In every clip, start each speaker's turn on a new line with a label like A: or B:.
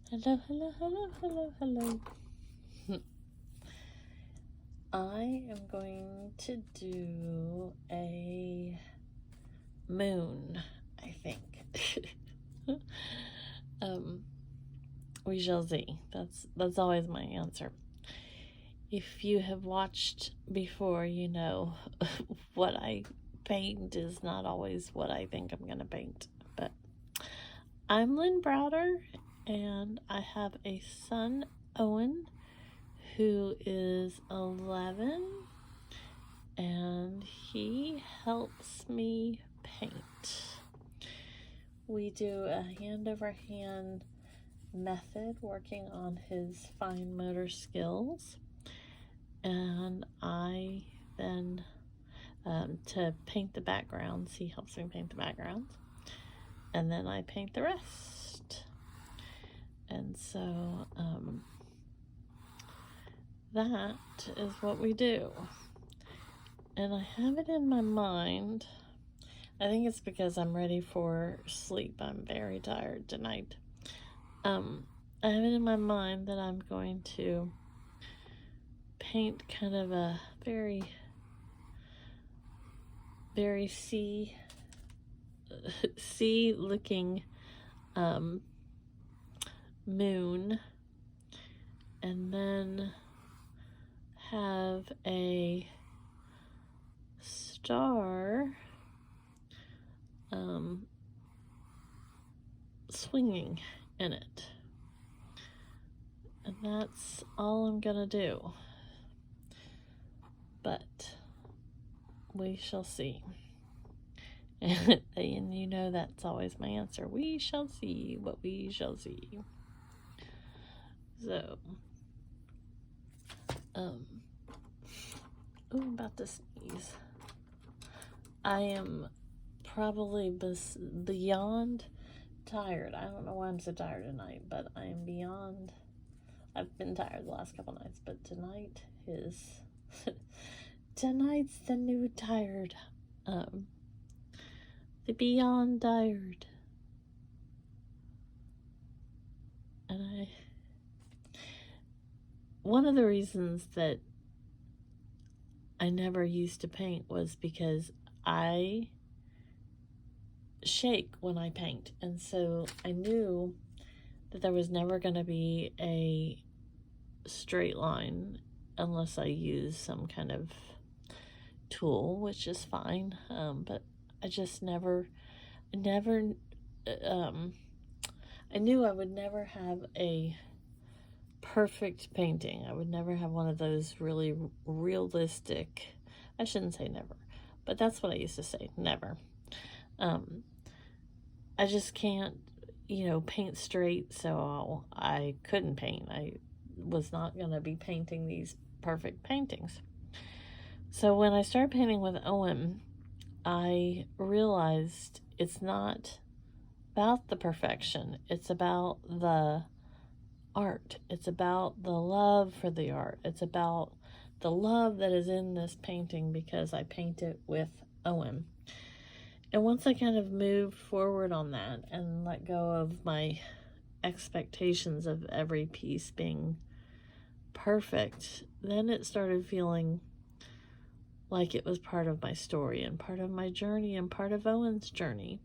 A: Hello, hello, hello, hello, hello. I am going to do a moon, I think. We shall see. That's always my answer. If you have watched before, you know what I paint is not always what I think I'm going to paint. But I'm Lynn Browder, and I have a son, Owen, who is 11, and he helps me paint. We do a hand-over-hand method working on his fine motor skills, and I then to paint the backgrounds, he helps me paint the backgrounds, and then I paint the rest. And so that is what we do. And I have it in my mind. I think it's because I'm ready for sleep. I'm very tired tonight. I have it in my mind that I'm going to paint kind of a very sea looking moon, and then have a star swinging in it, and that's all I'm gonna do, but we shall see. And you know that's always my answer. We shall see what we shall see. So I'm about to sneeze. I am probably beyond tired. I don't know why I'm so tired tonight, but I am beyond. I've been tired the last couple nights, but tonight is tonight's the new tired. The beyond tired. And one of the reasons that I never used to paint was because I shake when I paint, and so I knew that there was never going to be a straight line unless I use some kind of tool, which is fine, but I just I knew I would never have a perfect painting. I would never have one of those really realistic, I shouldn't say never, but that's what I used to say, never. I just can't, paint straight, so I couldn't paint. I was not going to be painting these perfect paintings. So when I started painting with Owen, I realized it's not about the perfection. It's about the art. It's about the love for the art. It's about the love that is in this painting because I paint it with Owen. And once I kind of moved forward on that and let go of my expectations of every piece being perfect, then it started feeling like it was part of my story and part of my journey and part of Owen's journey.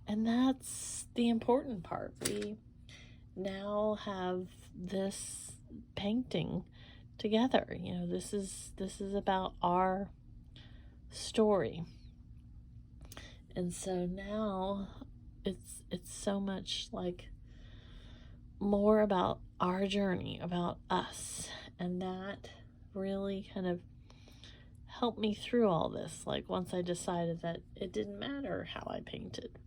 A: And that's the important part. We now have this painting together. This is about our story. And so now it's so much like more about our journey, about us. And that really kind of helped me through all this. Like once I decided that it didn't matter how I painted.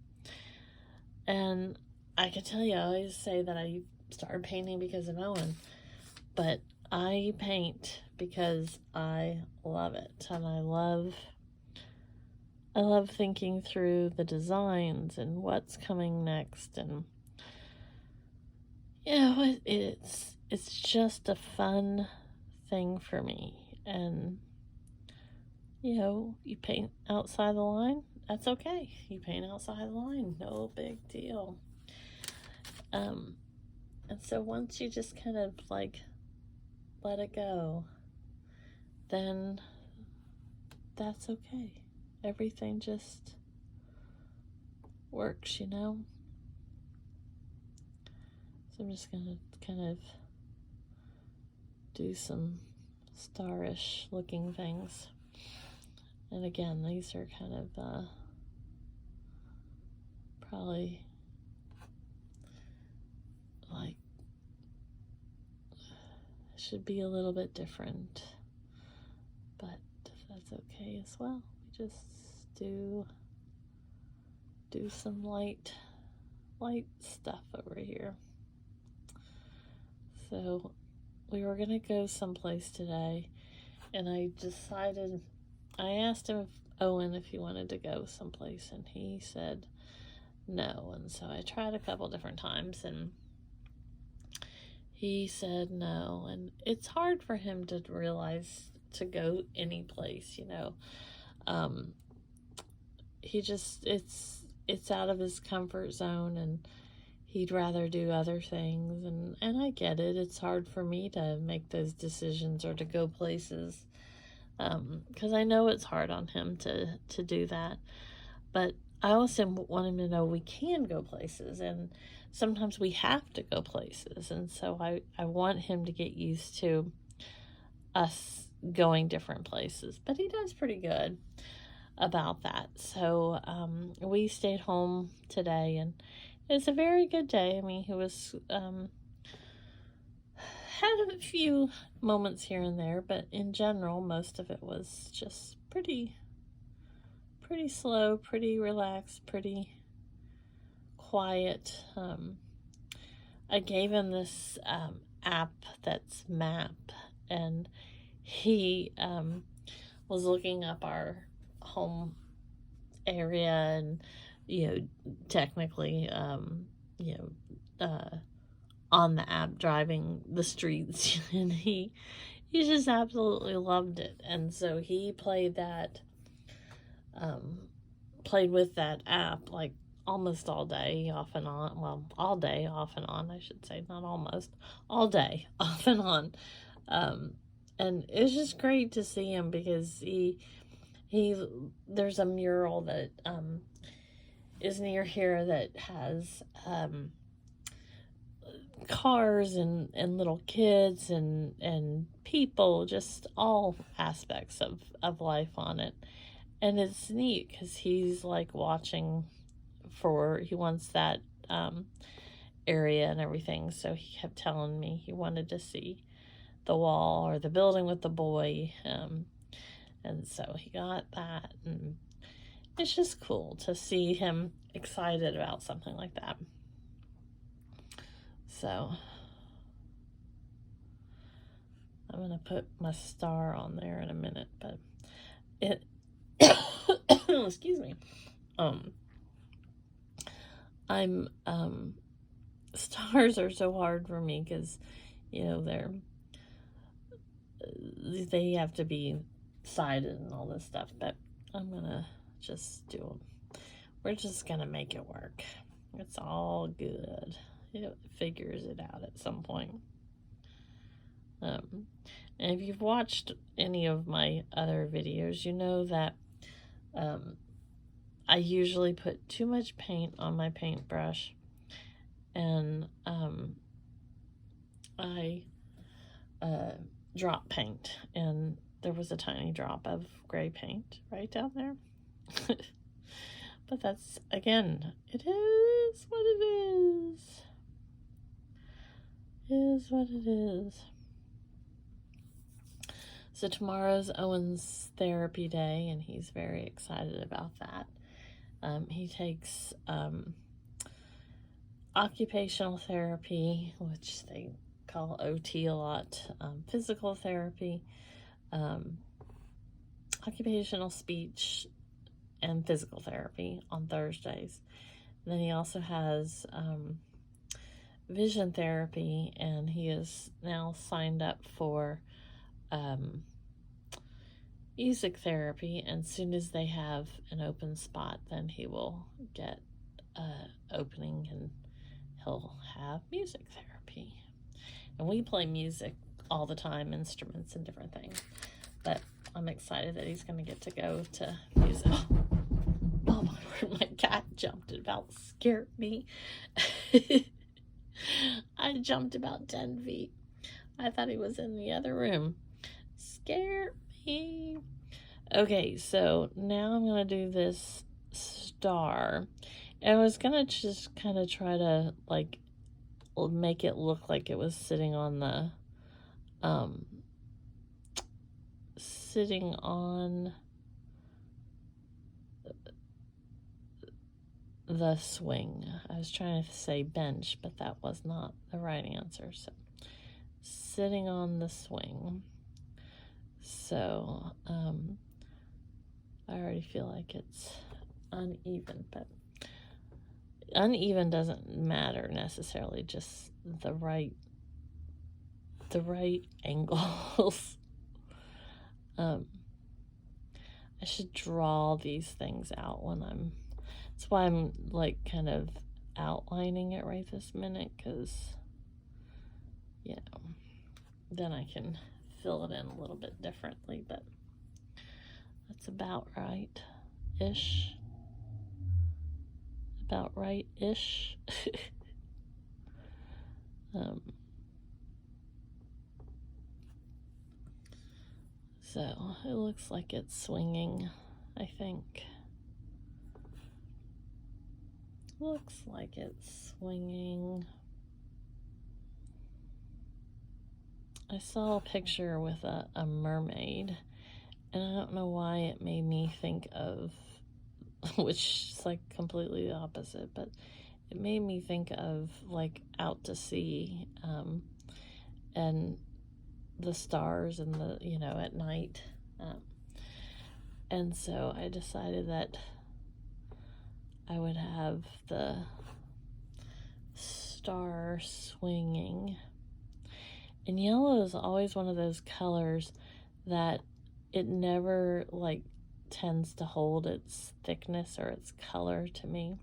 A: And I can tell you, I always say that I started painting because of Owen, but I paint because I love it. And I love thinking through the designs and what's coming next, and it's just a fun thing for me. And you paint outside the line, that's okay. You paint outside the line, no big deal. And so once you just kind of like let it go, then that's okay. Everything just works, you know? So I'm just going to kind of do some starish looking things. And again, these are kind of probably like should be a little bit different, but that's okay as well. We just do some light stuff over here. So we were gonna go someplace today, and I asked him, Owen, if he wanted to go someplace, and he said no. And so I tried a couple different times, and he said no. And it's hard for him to realize to go any place, you know. He just, it's out of his comfort zone, and he'd rather do other things. And I get it. It's hard for me to make those decisions or to go places, because I know it's hard on him to do that. But I also want him to know we can go places, and sometimes we have to go places. And so I want him to get used to us going different places. But he does pretty good about that. So we stayed home today, and it was a very good day. I mean, he was had a few moments here and there, but in general, most of it was just pretty slow, pretty relaxed, pretty quiet. I gave him this app that's Map, and he was looking up our home area, and technically on the app driving the streets, and he just absolutely loved it. And so he played with that app like almost all day, off and on. Well, all day, off and on, I should say, not almost, all day, off and on. And it's just great to see him, because there's a mural that is near here that has cars and little kids and people, just all aspects of life on it. And it's neat because he's like watching he wants that area and everything. So he kept telling me he wanted to see the wall or the building with the boy. And so he got that. And it's just cool to see him excited about something like that. So I'm going to put my star on there in a minute, but excuse me. Stars are so hard for me because, they have to be sided and all this stuff, but I'm gonna just do them. We're just gonna make it work. It's all good. It figures it out at some point. And if you've watched any of my other videos, you know that I usually put too much paint on my paintbrush, and I drop paint, and there was a tiny drop of gray paint right down there. But that's, again, it is what it is. It is what it is. So tomorrow's Owen's therapy day, and he's very excited about that. He takes occupational therapy, which they call OT a lot, physical therapy, occupational speech, and physical therapy on Thursdays. And then he also has vision therapy, and he is now signed up for music therapy. And as soon as they have an open spot, then he will get opening, and he'll have music therapy. therapy. And we play music all the time, instruments and different things. But I'm excited that he's going to get to go to music. Oh my word, my cat jumped. It about scared me. I jumped about 10 feet. I thought he was in the other room. Scared me. Okay, so now I'm going to do this star. And I was going to just kind of try to, like, make it look like it was sitting on the, the swing. I was trying to say bench, but that was not the right answer. So, sitting on the swing. So, I already feel like it's uneven, but uneven doesn't matter necessarily, just the right angles. I should draw these things out that's why I'm like kind of outlining it right this minute, because then I can fill it in a little bit differently, but that's about right-ish. So it looks like it's swinging, I think. Looks like it's swinging. I saw a picture with a mermaid, and I don't know why it made me think of, which is like completely the opposite, but it made me think of like out to sea, and the stars and the, at night. And so I decided that I would have the star swinging. And yellow is always one of those colors that it never like tends to hold its thickness or its color to me.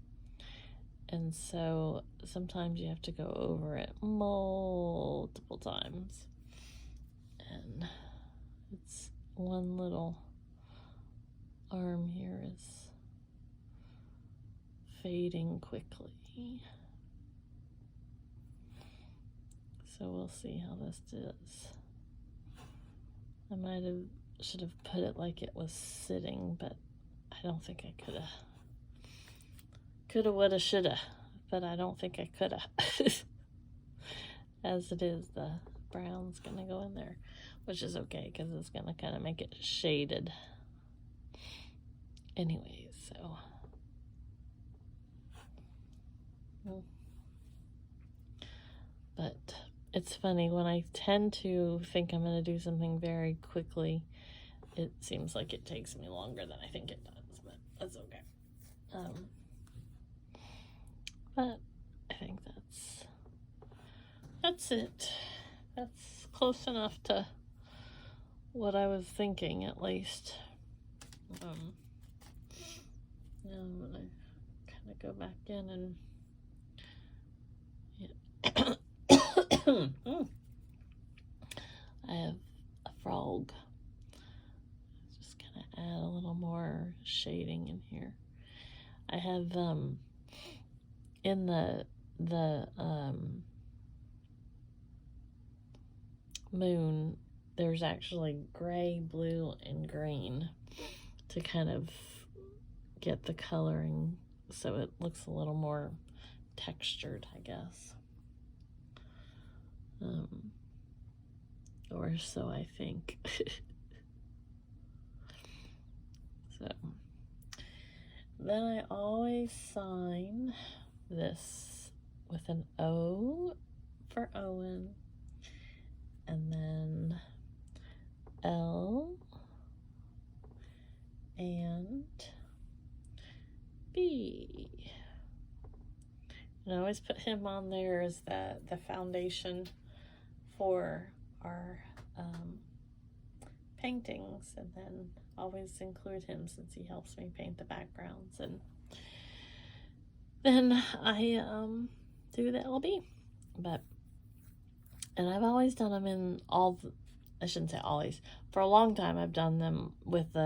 A: And so sometimes you have to go over it multiple times. And it's one little arm here is fading quickly. So we'll see how this does. I should have put it like it was sitting, but I don't think I could have. Coulda, woulda, shoulda, but I don't think I coulda. As it is, the brown's gonna go in there, which is okay because it's gonna kind of make it shaded. Anyway, so. But it's funny, when I tend to think I'm going to do something very quickly, it seems like it takes me longer than I think it does, but that's okay. But I think that's it. That's close enough to what I was thinking, at least. Now I'm going to kind of go back in and I have a frog. Just kind of add a little more shading in here. I have in the moon, there's actually gray, blue, and green to kind of get the coloring so it looks a little more textured, I guess. Or so I think. So then I always sign this with an O for Owen, and then L and B. And I always put him on there as the foundation for our paintings, and then always include him since he helps me paint the backgrounds. And then I do the LB. But And I've always done them in I shouldn't say always. For a long time, I've done them with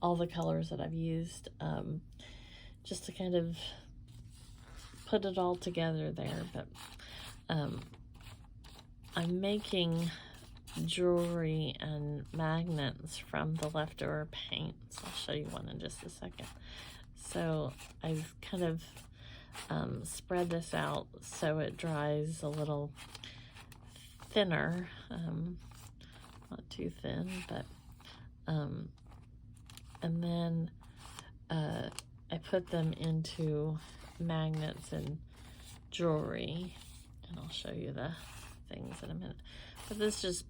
A: all the colors that I've used, just to kind of put it all together there. But I'm making jewelry and magnets from the leftover paints. I'll show you one in just a second. So I've kind of spread this out so it dries a little thinner, not too thin, but and then I put them into magnets and jewelry, and I'll show you the things in a minute. But this just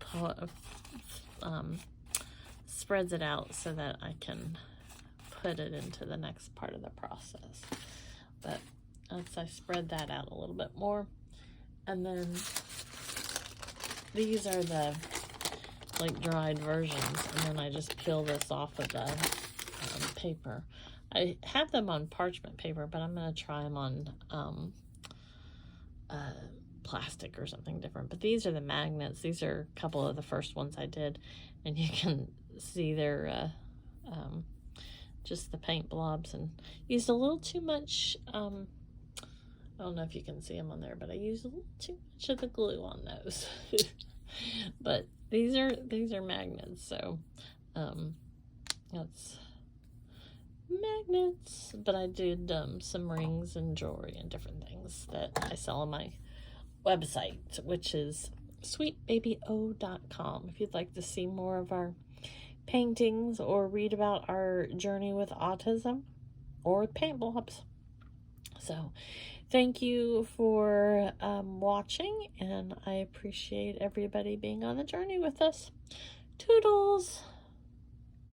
A: spreads it out so that I can put it into the next part of the process. But once I spread that out a little bit more, and then these are the like dried versions, and then I just peel this off of the paper. I have them on parchment paper, but I'm going to try them on plastic or something different. But these are the magnets. These are a couple of the first ones I did, and you can see they're just the paint blobs, and used a little too much. I don't know if you can see them on there, but I used a little too much of the glue on those. But these are magnets, so that's magnets. But I did some rings and jewelry and different things that I sell on my website, which is sweetbabyo.com. If you'd like to see more of our paintings or read about our journey with autism or with paint blobs. So thank you for watching, and I appreciate everybody being on the journey with us. Toodles!